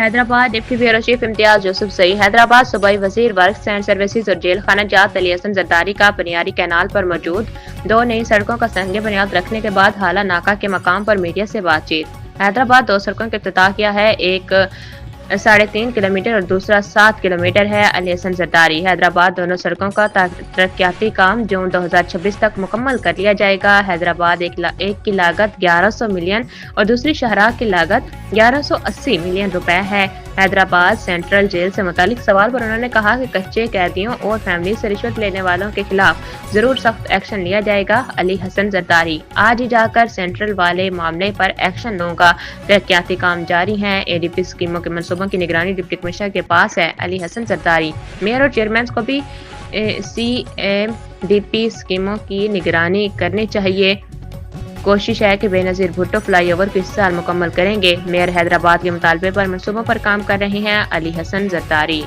Hyderabad deputy bureau chief Imtiaz Yusuf सई। हैदराबाद सूबाई वजीर वर्क्स एंड सर्विसेज और जेल खाना जात अली हसन जरदारी का पनियारी कैनाल पर मौजूद 2 नई सड़कों का संग बुनियाद रखने के बाद हाला नाका के मकाम पर मीडिया से बातचीत। हैदराबाद 2 सड़कों का इफ्तिताह किया है, एक 3.5 किलोमीटर और दूसरा 7 किलोमीटर है। अली हसन जरदारी। हैदराबाद दोनों सड़कों का तरक्याती काम जून 2026 तक मुकम्मल कर लिया जाएगा। हैदराबाद एक की लागत 1100 मिलियन और दूसरी शाहराह की लागत 1180 मिलियन रुपए है। हैदराबाद सेंट्रल जेल से मुतालिक सवाल पर उन्होंने कहा कि कच्चे कैदियों और फैमिली से रिश्वत लेने वालों के खिलाफ जरूर सख्त एक्शन लिया जाएगा। अली हसन जरदारी। आज ही जाकर सेंट्रल वाले मामले पर एक्शन लूंगा। तरक्याती काम जारी हैं। एडीपी स्कीमों के मनसूबों की निगरानी डिप्टी कमिश्नर के पास है। अली हसन जरदारी। मेयर और चेयरमैन को भी CMDP स्कीमों की निगरानी करनी चाहिए। कोशिश है कि बेनजीर भुट्टो फ्लाईओवर को इस साल मुकम्मल करेंगे। मेयर हैदराबाद के मुतालबे पर मनसूबों पर काम कर रहे हैं। अली हसन जरदारी।